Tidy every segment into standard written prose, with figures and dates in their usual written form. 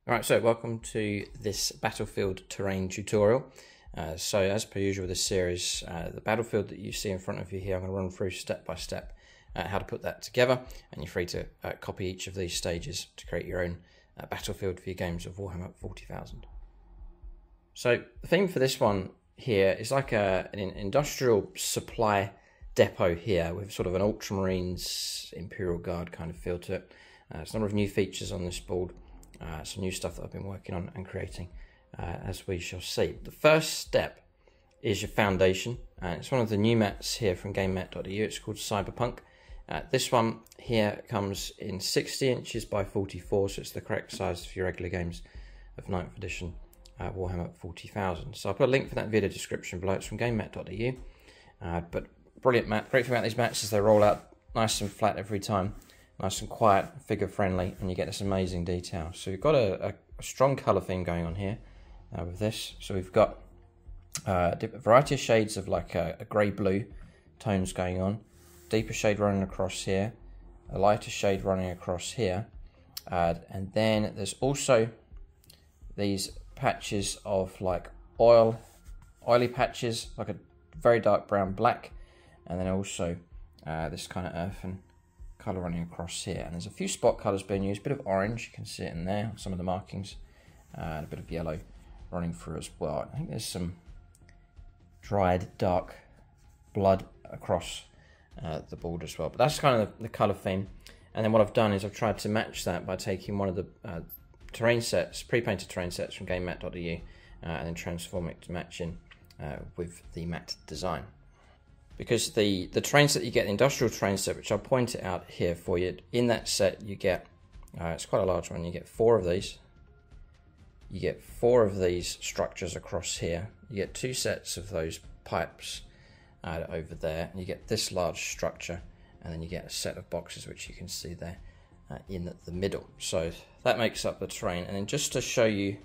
Alright, so welcome to this battlefield terrain tutorial. So as per usual with this series, the battlefield that you see in front of you here, I'm going to run through step by step how to put that together, and you're free to copy each of these stages to create your own battlefield for your games of Warhammer 40,000. So the theme for this one here is like an industrial supply depot here with sort of an Ultramarines Imperial Guard kind of feel to it. There's a number of new features on this board. Some new stuff that I've been working on and creating, as we shall see. The first step is your foundation, and it's one of the new mats here from GameMat.eu. It's called Cyberpunk. This one here comes in 60 inches by 44, so it's the correct size for your regular games of 9th edition Warhammer 40,000. So I'll put a link for that in the video description below. It's from GameMat.eu. But brilliant mat. Great thing about these mats is they roll out nice and flat every time. Nice and quiet, figure friendly, and you get this amazing detail. So we've got a strong colour theme going on here with this. So we've got a variety of shades of like a grey-blue tones going on, deeper shade running across here, a lighter shade running across here, and then there's also these patches of like oily patches, like a very dark brown black, and then also this kind of earthen colour running across here, and there's a few spot colours being used, a bit of orange, you can see it in there, some of the markings, and a bit of yellow running through as well. I think there's some dried dark blood across the board as well, but that's kind of the colour theme. And then what I've done is I've tried to match that by taking one of the terrain sets, pre-painted terrain sets from GameMat.eu, and then transform it to match in with the mat design. Because the terrain set you get, the industrial terrain set, which I'll point it out here for you, in that set you get, it's quite a large one, you get 4 of these. You get 4 of these structures across here. You get 2 sets of those pipes over there. And you get this large structure, and then you get a set of boxes which you can see there in the middle. So that makes up the terrain. And then just to show you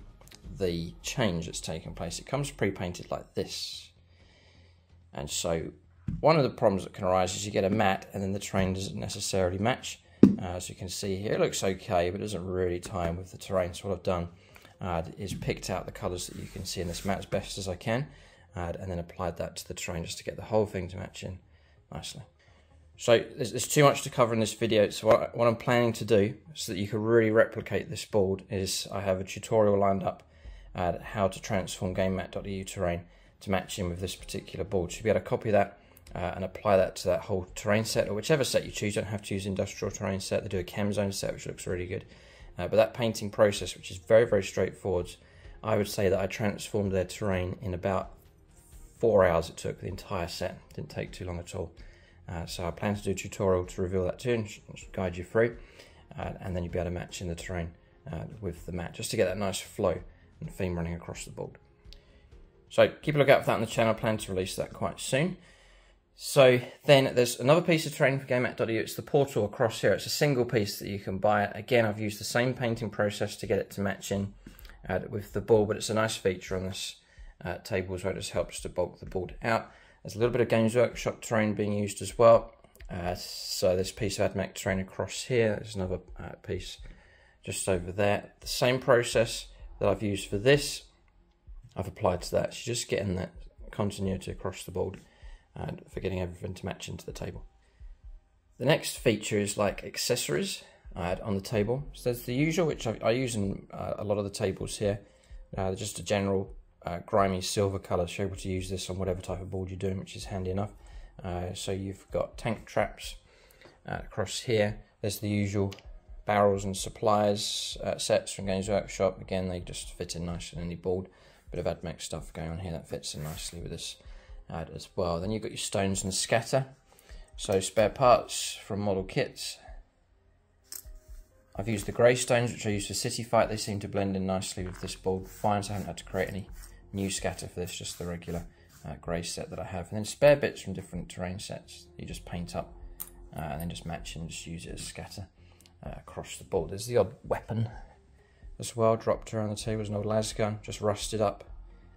the change that's taken place, it comes pre-painted like this. And so one of the problems that can arise is you get a mat and then the terrain doesn't necessarily match. As you can see here, it looks okay, but it doesn't really tie in with the terrain. So what I've done is picked out the colours that you can see in this mat as best as I can, and then applied that to the terrain just to get the whole thing to match in nicely. So there's too much to cover in this video, so what I'm planning to do so that you can really replicate this board is I have a tutorial lined up at how to transform GameMat.eu terrain to match in with this particular board. So you'll be able to copy that and apply that to that whole terrain set, or whichever set you choose. You don't have to use industrial terrain set. They do a chem zone set, which looks really good. But that painting process, which is very, very straightforward, I would say that I transformed their terrain in about 4 hours. It took the entire set. Didn't take too long at all. So I plan to do a tutorial to reveal that too and guide you through. And then you'll be able to match in the terrain with the mat, just to get that nice flow and theme running across the board. So keep a look out for that on the channel. I plan to release that quite soon. So then there's another piece of terrain for GameMat.eu. It's the portal across here. It's a single piece that you can buy. Again, I've used the same painting process to get it to match in with the board, but it's a nice feature on this table as well. It just helps to bulk the board out. There's a little bit of Games Workshop terrain being used as well. So this piece of AdMech terrain across here. There's another piece just over there. The same process that I've used for this, I've applied to that. So you're just getting that continuity across the board and for getting everything to match into the table. The next feature is like accessories on the table. So there's the usual, which I use in a lot of the tables here. Just a general grimy silver colour, so you're able to use this on whatever type of board you're doing, which is handy enough. So you've got tank traps across here. There's the usual barrels and supplies sets from Games Workshop. Again, they just fit in nicely on any board. Bit of AdMech stuff going on here that fits in nicely with this as well. Then you've got your stones and scatter. So spare parts from model kits. I've used the grey stones, which I used for City Fight. They seem to blend in nicely with this board fine, so I haven't had to create any new scatter for this, just the regular grey set that I have. And then spare bits from different terrain sets you just paint up and then just match and just use it as scatter across the board. There's the odd weapon as well, dropped around the table. There's an old las gun, just rusted up,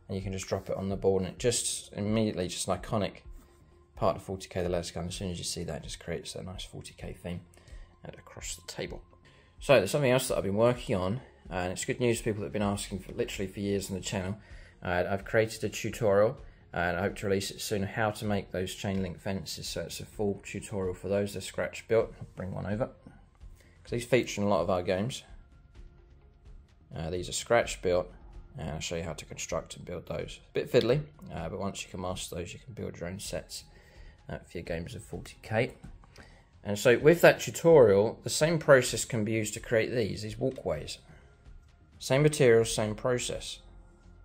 and you can just drop it on the board, and it just immediately, just an iconic part of 40k, the las gun. As soon as you see that, it just creates that nice 40k theme across the table. So there's something else that I've been working on and it's good news for people that have been asking for literally for years on the channel. I've created a tutorial, and I hope to release it soon, how to make those chain link fences. So it's a full tutorial for those. They're scratch built. I'll bring one over, because these feature in a lot of our games. These are scratch built, and I'll show you how to construct and build those. A bit fiddly, but once you can master those, you can build your own sets for your games of 40k. And so with that tutorial, the same process can be used to create these walkways. Same materials, same process.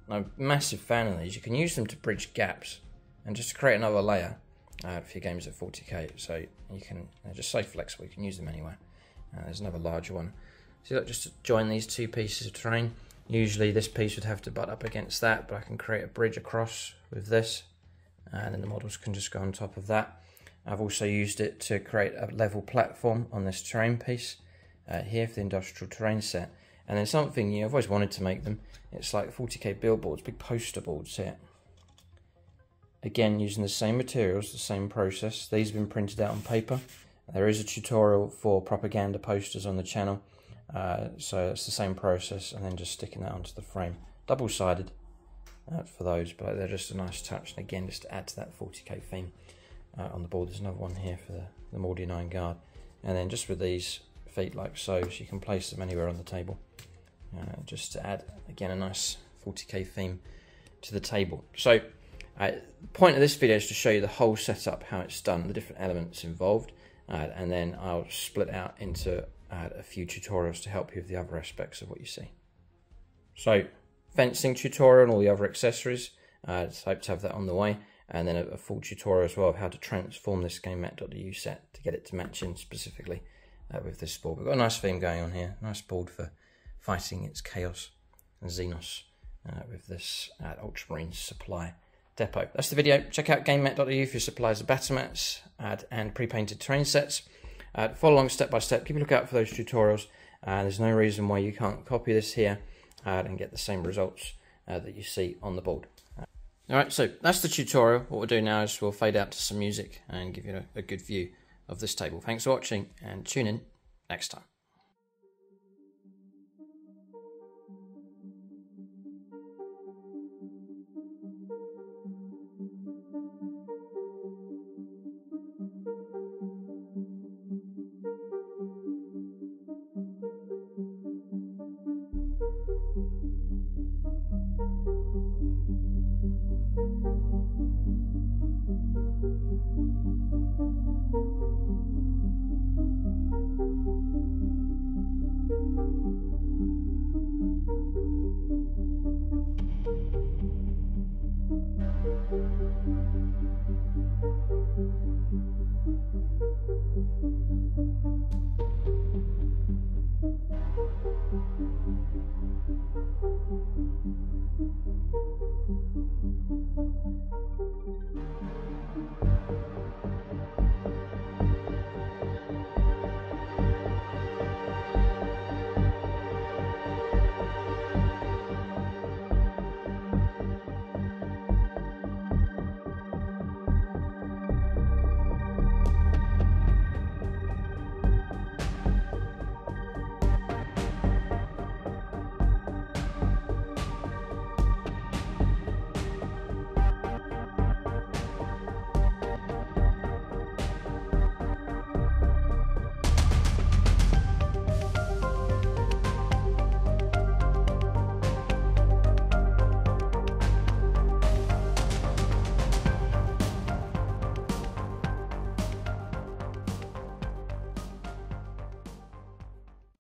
I'm a massive fan of these. You can use them to bridge gaps and just to create another layer for your games at 40k. So you can, they're just so flexible, you can use them anywhere. There's another larger one. So look, just to join these two pieces of terrain. Usually this piece would have to butt up against that, but I can create a bridge across with this, and then the models can just go on top of that. I've also used it to create a level platform on this terrain piece here for the industrial terrain set. And then something I've always wanted to make them. It's like 40k billboards, big poster boards here. Again, using the same materials, the same process. These have been printed out on paper. There is a tutorial for propaganda posters on the channel. So it's the same process, and then just sticking that onto the frame. Double-sided for those, but they're just a nice touch. And again, just to add to that 40k theme on the board. There's another one here for the Mordian Iron Guard. And then just with these feet like so you can place them anywhere on the table. Just to add, again, a nice 40k theme to the table. So the point of this video is to show you the whole setup, how it's done, the different elements involved, and then I'll split out into a few tutorials to help you with the other aspects of what you see. So fencing tutorial and all the other accessories, I hope to have that on the way, and then a full tutorial as well of how to transform this GameMat.eu set to get it to match in specifically with this board. We've got a nice theme going on here, nice board for fighting its chaos and Xenos with this Ultramarines supply depot. That's the video. Check out GameMat.eu for your supplies of battle mats and pre-painted terrain sets. Follow along step by step. Keep a lookout for those tutorials. There's no reason why you can't copy this here and get the same results that you see on the board. Alright, so that's the tutorial. What we'll do now is we'll fade out to some music and give you a good view of this table. Thanks for watching, and tune in next time.